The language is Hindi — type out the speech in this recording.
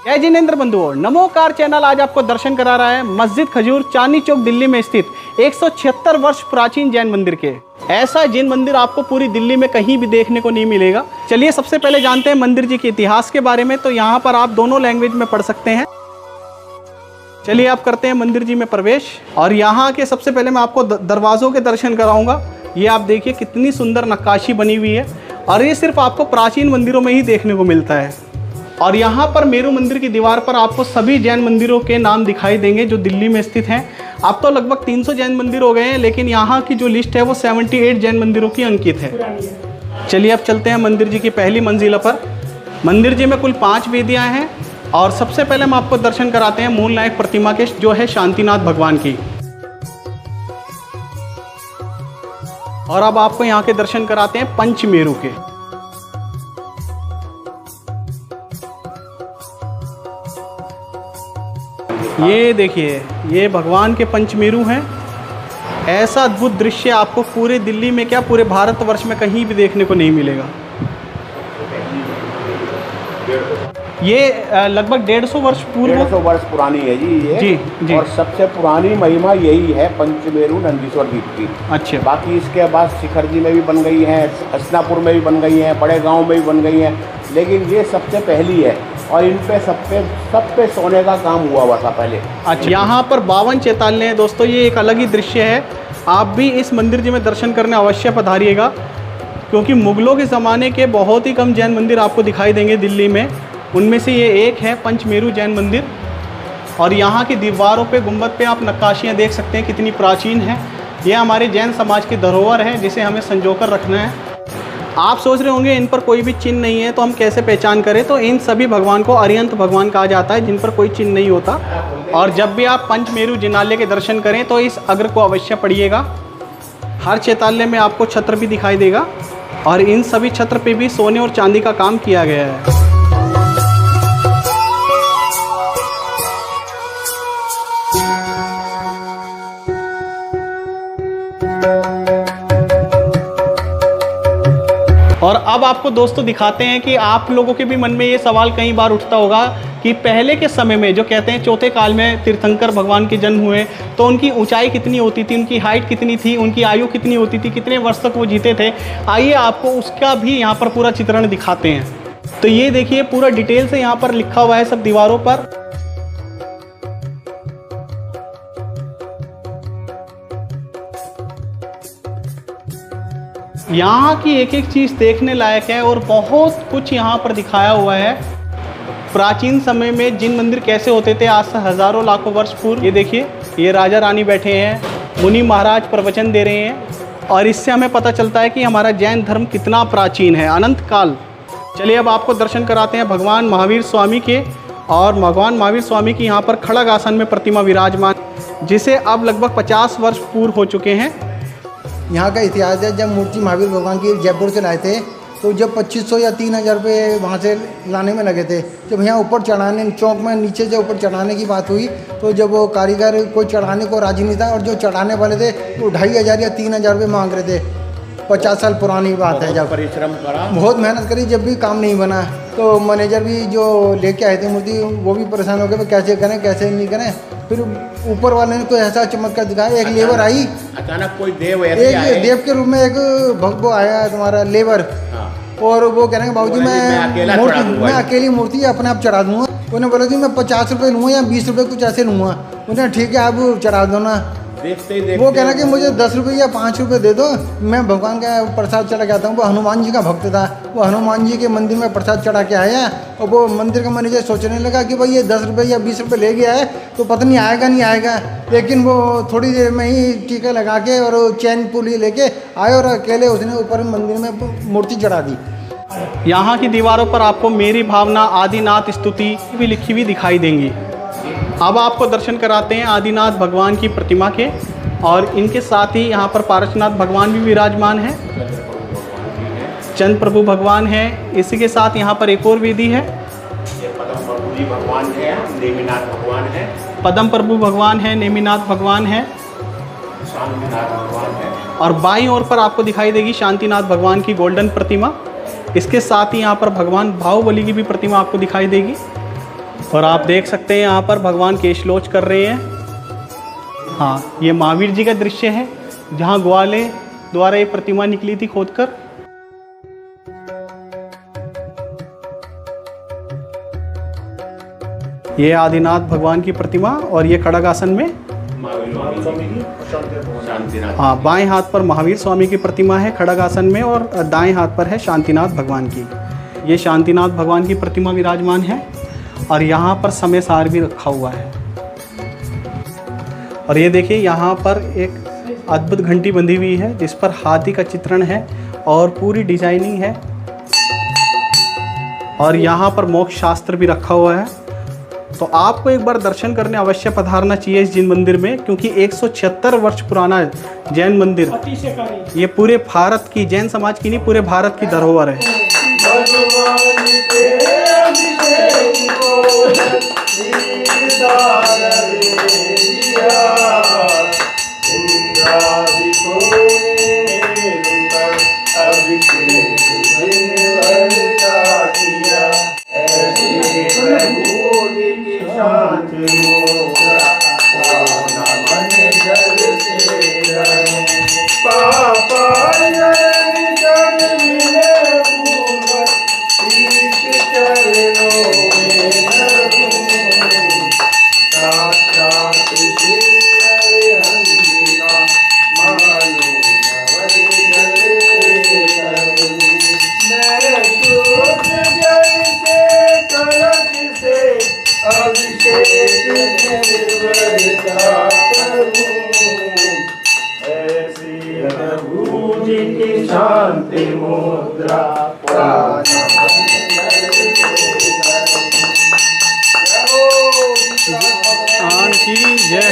जय जिनेंद्र बंधुओं, नमोकार चैनल आज आपको दर्शन करा रहा है मस्जिद खजूर चांदनी चौक दिल्ली में स्थित 176 वर्ष प्राचीन जैन मंदिर के। ऐसा जैन मंदिर आपको पूरी दिल्ली में कहीं भी देखने को नहीं मिलेगा। चलिए सबसे पहले जानते हैं मंदिर जी के इतिहास के बारे में। तो यहाँ पर आप दोनों लैंग्वेज में पढ़ सकते हैं। चलिए आप करते हैं मंदिर जी में प्रवेश। और यहाँ के सबसे पहले मैं आपको दरवाज़ों के दर्शन कराऊंगा। ये आप देखिए कितनी सुंदर नक्काशी बनी हुई है और ये सिर्फ आपको प्राचीन मंदिरों में ही देखने को मिलता है। और यहाँ पर मेरू मंदिर की दीवार पर आपको सभी जैन मंदिरों के नाम दिखाई देंगे जो दिल्ली में स्थित हैं। अब तो लगभग 300 जैन मंदिर हो गए हैं, लेकिन यहाँ की जो लिस्ट है वो 78 जैन मंदिरों की अंकित है। चलिए अब चलते हैं मंदिर जी की पहली मंजिला पर। मंदिर जी में कुल 5 वेदियाँ हैं और सबसे पहले हम आपको दर्शन कराते हैं मूल नायक प्रतिमा के, जो है शांतिनाथ भगवान की। और अब आपको यहाँ के दर्शन कराते हैं पंचमेरु के। ये देखिए, ये भगवान के पंचमेरु हैं। ऐसा अद्भुत दृश्य आपको पूरे दिल्ली में क्या पूरे भारतवर्ष में कहीं भी देखने को नहीं मिलेगा। ये लगभग 150 वर्ष पूर्व 150 वर्ष पुरानी है जी ये। जी। और सबसे पुरानी महिमा यही है पंचमेरु नंदीश्वर द्वीप की। अच्छा। बाकी इसके बाद शिखर जी में भी बन गई हैं, हसनापुर में भी बन गई हैं, बड़े गांव में भी बन गई हैं, लेकिन ये सबसे पहली है और इन पे सब पे सोने का काम हुआ था पहले। अच्छा। यहाँ पर 52 चैताल्य हैं दोस्तों। ये एक अलग ही दृश्य है। आप भी इस मंदिर जी में दर्शन करने अवश्य पधारिएगा, क्योंकि मुगलों के ज़माने के बहुत ही कम जैन मंदिर आपको दिखाई देंगे दिल्ली में। उनमें से ये एक है पंचमेरु जैन मंदिर। और यहाँ की दीवारों पे, गुंबद पे आप नक्काशियाँ देख सकते हैं कितनी प्राचीन है। ये हमारे जैन समाज की धरोहर है जिसे हमें संजोकर रखना है। आप सोच रहे होंगे इन पर कोई भी चिन्ह नहीं है तो हम कैसे पहचान करें। तो इन सभी भगवान को अरिहंत भगवान कहा जाता है, जिन पर कोई चिन्ह नहीं होता। और जब भी आप पंचमेरु जिनालय के दर्शन करें तो इस अग्र को अवश्य पढ़िएगा। हर चैताल्य में आपको छत्र भी दिखाई देगा और इन सभी छत्र पे भी सोने और चांदी का काम किया गया है। और अब आपको दोस्तों दिखाते हैं कि आप लोगों के भी मन में ये सवाल कई बार उठता होगा कि पहले के समय में, जो कहते हैं चौथे काल में तीर्थंकर भगवान के जन्म हुए, तो उनकी ऊंचाई कितनी होती थी, उनकी हाइट कितनी थी, उनकी आयु कितनी होती थी, कितने वर्ष तक वो जीते थे। आइए आपको उसका भी यहाँ पर पूरा चित्रण दिखाते हैं। तो ये देखिए पूरा डिटेल से यहाँ पर लिखा हुआ है सब दीवारों पर। यहाँ की एक एक चीज़ देखने लायक है और बहुत कुछ यहाँ पर दिखाया हुआ है। प्राचीन समय में जिन मंदिर कैसे होते थे आज से हज़ारों लाखों वर्ष पूर्व। ये देखिए, ये राजा रानी बैठे हैं, मुनि महाराज प्रवचन दे रहे हैं और इससे हमें पता चलता है कि हमारा जैन धर्म कितना प्राचीन है, अनंत काल। चलिए अब आपको दर्शन कराते हैं भगवान महावीर स्वामी के। और भगवान महावीर स्वामी की यहाँ पर खड़ग आसन में प्रतिमा विराजमान, जिसे अब लगभग 50 वर्ष पूर्व हो चुके हैं। यहाँ का इतिहास है, जब मूर्ति महावीर भगवान की जयपुर से लाए थे तो जब 2500 या 3000 रुपये वहाँ से लाने में लगे थे। जब यहाँ ऊपर चढ़ाने, चौक में नीचे से ऊपर चढ़ाने की बात हुई तो जब वो कारीगर कोई चढ़ाने को राजी नहीं था और जो चढ़ाने वाले थे वो 2500 या 3000 रुपये मांग रहे थे। 50 साल पुरानी बात है। जब परिश्रम करा, बहुत मेहनत करी, जब भी काम नहीं बना तो मैनेजर भी जो लेके आए थे मूर्ति वो भी परेशान हो गए, कैसे करें कैसे नहीं करें। फिर ऊपर वाले ने कोई ऐसा चमत्कार दिखाया, एक लेबर आई अचानक कोई देव एक देव के रूप में, एक भक्त आया तुम्हारा लेबर। और वो कह रहे हैं बाबूजी मैं अकेली मूर्ति अपने आप चढ़ा दूंगा। उन्होंने बोला जी मैं 50 रुपये लूँगा या 20 रुपये कुछ ऐसे लूँगा। उन्हें ठीक है आप चढ़ा दो ना। वो कहना कि मुझे 10 रुपये या 5 रुपये दे दो, मैं भगवान का प्रसाद चढ़ा के आता हूँ। वो हनुमान जी का भक्त था, वो हनुमान जी के मंदिर में प्रसाद चढ़ा के आया। और वो मंदिर का मैनेजर सोचने लगा कि भाई ये 10 रुपये या 20 रुपये ले गया है तो पता नहीं आएगा नहीं आएगा। लेकिन वो थोड़ी देर में ही टीका लगा के और चैन पुली लेके आए और अकेले उसने ऊपर मंदिर में मूर्ति चढ़ा दी। यहाँ की दीवारों पर आपको मेरी भावना, आदिनाथ स्तुति भी लिखी हुई दिखाई देंगी। अब आपको दर्शन कराते हैं आदिनाथ भगवान की प्रतिमा के। और इनके साथ ही यहाँ पर पारसनाथ भगवान भी विराजमान हैं, चंद प्रभु भगवान हैं। इसी के साथ यहाँ पर एक और वेदी है, पदम प्रभु भगवान है, नेमिनाथ भगवान है, पदम प्रभु भगवान है, नेमिनाथ भगवान है, शांतिनाथ भगवान है। और बाईं ओर पर आपको दिखाई देगी शांतिनाथ भगवान की गोल्डन प्रतिमा। इसके साथ ही यहाँ पर भगवान बाहुबली की भी प्रतिमा आपको दिखाई देगी। और आप देख सकते हैं यहाँ पर भगवान केशलोच कर रहे हैं। हाँ, ये महावीर जी का दृश्य है जहाँ ग्वाले द्वारा ये प्रतिमा निकली थी खोदकर। ये आदिनाथ भगवान की प्रतिमा और ये खड़ग आसन में हाँ, बाएं हाथ पर महावीर स्वामी की प्रतिमा है खड़ग आसन में और दाएं हाथ पर है शांतिनाथ भगवान की। ये शांतिनाथ भगवान की प्रतिमा विराजमान है और यहाँ पर समय सार भी रखा हुआ है। और ये देखिए यहाँ पर एक अद्भुत घंटी बंधी हुई है जिस पर हाथी का चित्रण है और पूरी डिजाइनिंग है। और यहाँ पर मोक्ष शास्त्र भी रखा हुआ है। तो आपको एक बार दर्शन करने अवश्य पधारना चाहिए इस जैन मंदिर में, क्योंकि 176 वर्ष पुराना जैन मंदिर ये पूरे भारत की, जैन समाज की नहीं, पूरे भारत की धरोहर है। शांति मुद्रा की जय।